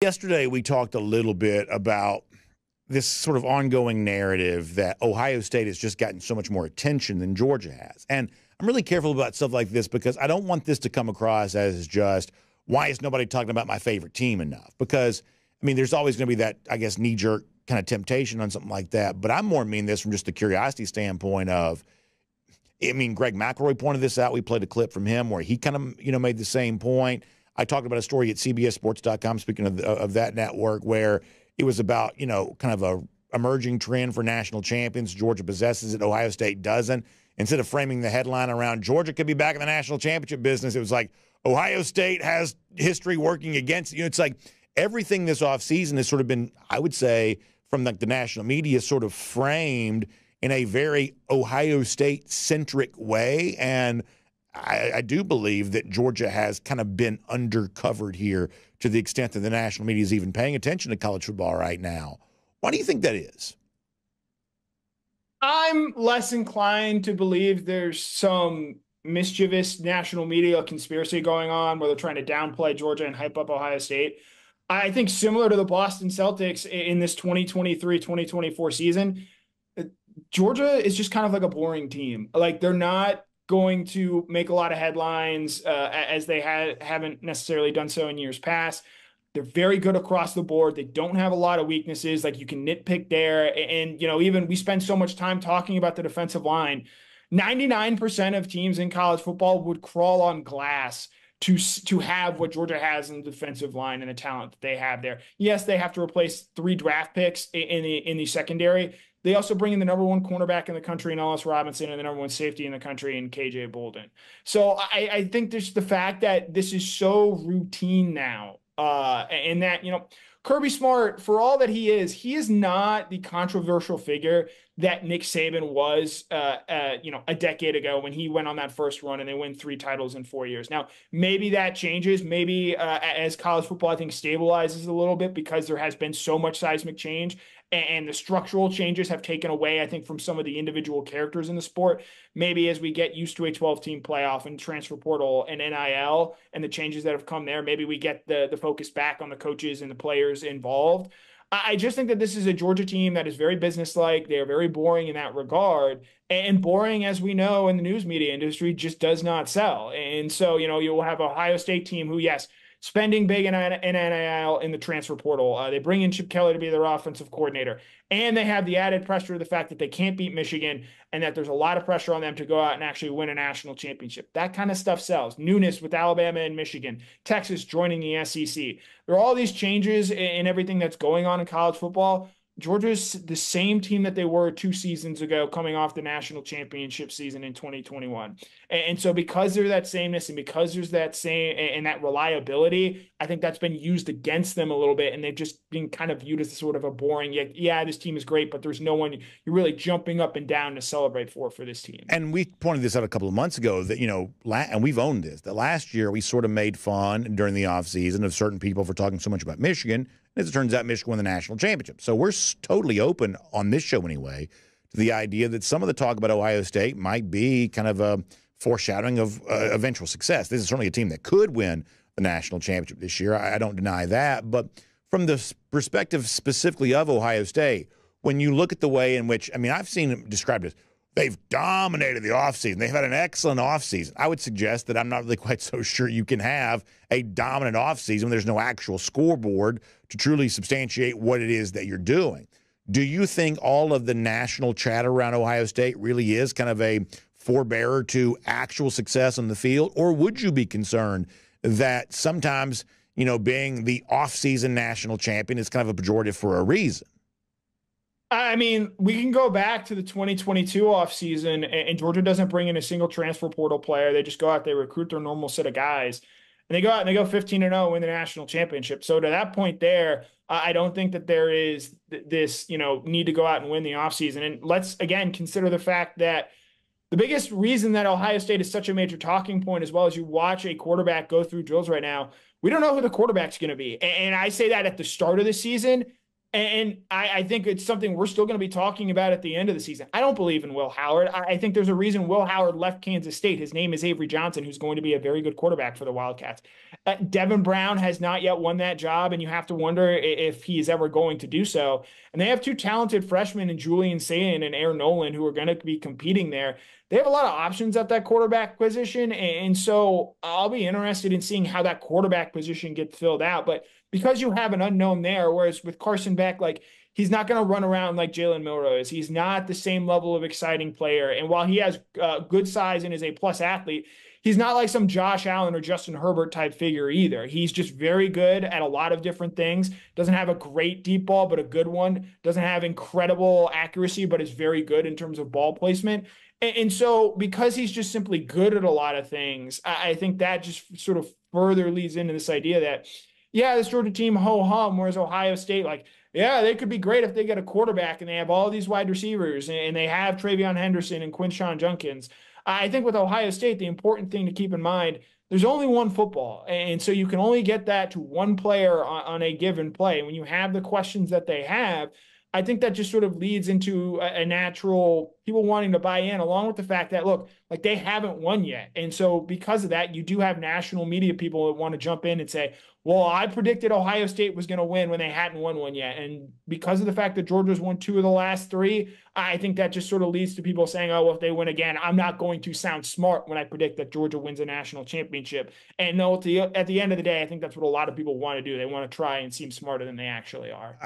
Yesterday, we talked a little bit about this sort of ongoing narrative that Ohio State has just gotten so much more attention than Georgia has. And I'm really careful about stuff like this because I don't want this to come across as just, why is nobody talking about my favorite team enough? Because, I mean, there's always going to be that, I guess, knee-jerk kind of temptation on something like that. But I'm more mean this from just a curiosity standpoint of, I mean, Greg McElroy pointed this out. We played a clip from him where he kind of, made the same point. I talked about a story at CBSSports.com, speaking of that network, where it was about, kind of a emerging trend for national champions. Georgia possesses it, Ohio State doesn't. Instead of framing the headline around Georgia could be back in the national championship business, it was like Ohio State has history working against it. It's like everything this offseason has sort of been, I would say, from the national media sort of framed in a very Ohio State-centric way. And I do believe that Georgia has kind of been undercovered here to the extent that the national media is even paying attention to college football right now. Why do you think that is? I'm less inclined to believe there's some mischievous national media conspiracy going on where they're trying to downplay Georgia and hype up Ohio State. I think similar to the Boston Celtics in this 2023-2024 season, Georgia is just kind of like a boring team. Like, they're not going to make a lot of headlines as they haven't necessarily done so in years past. They're very good across the board. They don't have a lot of weaknesses. Like, you can nitpick there. And, even we spend so much time talking about the defensive line. 99% of teams in college football would crawl on glass to have what Georgia has in the defensive line and the talent that they have there. Yes, they have to replace 3 draft picks in the secondary. They also bring in the number 1 cornerback in the country in Ellis Robinson and the number 1 safety in the country in KJ Bolden. So I think there's the fact that this is so routine now, and that, Kirby Smart, for all that he is not the controversial figure that Nick Saban was, a decade ago when he went on that first run and they win 3 titles in 4 years. Now, maybe that changes. Maybe as college football, I think, stabilizes a little bit because there has been so much seismic change and the structural changes have taken away, I think, from some of the individual characters in the sport. Maybe as we get used to a 12-team playoff and transfer portal and NIL and the changes that have come there, maybe we get the focus back on the coaches and the players involved. I just think that this is a Georgia team that is very businesslike. They are very boring in that regard. And boring, as we know in the news media industry, just does not sell. And so, you'll have an Ohio State team who, yes, spending big in NIL in the transfer portal. They bring in Chip Kelly to be their offensive coordinator. And they have the added pressure of the fact that they can't beat Michigan and that there's a lot of pressure on them to go out and actually win a national championship. That kind of stuff sells. Newness with Alabama and Michigan. Texas joining the SEC. There are all these changes in everything that's going on in college football. Georgia's the same team that they were 2 seasons ago, coming off the national championship season in 2021. And so because there's that sameness and because there's that same and that reliability, I think that's been used against them a little bit. And they've just been kind of viewed as sort of a boring, yeah, this team is great, but there's no one you're really jumping up and down to celebrate for this team. And we pointed this out a couple of months ago that, and we've owned this, that last year we sort of made fun during the offseason of certain people for talking so much about Michigan. As it turns out, Michigan won the national championship. So we're totally open on this show anyway to the idea that some of the talk about Ohio State might be kind of a foreshadowing of eventual success. This is certainly a team that could win the national championship this year. I don't deny that. But from the perspective specifically of Ohio State, when you look at the way in which, I've seen it described as they've dominated the offseason. They've had an excellent offseason. I would suggest that I'm not really quite so sure you can have a dominant offseason when there's no actual scoreboard to truly substantiate what it is that you're doing. Do you think all of the national chatter around Ohio State really is kind of a forebearer to actual success on the field? Or would you be concerned that sometimes, being the offseason national champion is kind of a pejorative for a reason? We can go back to the 2022 offseason, and Georgia doesn't bring in a single transfer portal player. They just go out, they recruit their normal set of guys, and they go out and they go 15-0, win the national championship. So to that point there, I don't think that there is this, need to go out and win the offseason. And let's, again, consider the fact that the biggest reason that Ohio State is such a major talking point, as well as you watch a quarterback go through drills right now, we don't know who the quarterback's going to be. And I say that at the start of the season. And I think it's something we're still going to be talking about at the end of the season. I don't believe in Will Howard. I think there's a reason Will Howard left Kansas State. His name is Avery Johnson, who's going to be a very good quarterback for the Wildcats. Devin Brown has not yet won that job, and you have to wonder if he is ever going to do so. And they have two talented freshmen in Julian Sayin and Aaron Nolan who are going to be competing there. They have a lot of options at that quarterback position. And so I'll be interested in seeing how that quarterback position gets filled out. But because you have an unknown there, whereas with Carson Beck, like he's not going to run around like Jalen Milroe is. He's not the same level of exciting player. And while he has good size and is a plus athlete, he's not like some Josh Allen or Justin Herbert type figure either. He's just very good at a lot of different things. Doesn't have a great deep ball, but a good one. Doesn't have incredible accuracy, but is very good in terms of ball placement. And so because he's just simply good at a lot of things, I think that just sort of further leads into this idea that, yeah, this Georgia team ho-hum, whereas Ohio State, like, yeah, they could be great if they get a quarterback and they have all these wide receivers and they have TreVeyon Henderson and Quinshon Judkins. I think with Ohio State, the important thing to keep in mind, there's only one football. And so you can only get that to one player on a given play. When you have the questions that they have, I think that just sort of leads into a natural people wanting to buy in, along with the fact that, look, like they haven't won yet. And so because of that, you do have national media people that want to jump in and say, well, I predicted Ohio State was going to win when they hadn't won one yet. And because of the fact that Georgia's won 2 of the last 3, I think that just sort of leads to people saying, oh, well, if they win again, I'm not going to sound smart when I predict that Georgia wins a national championship. And no, at the end of the day, I think that's what a lot of people want to do. They want to try and seem smarter than they actually are.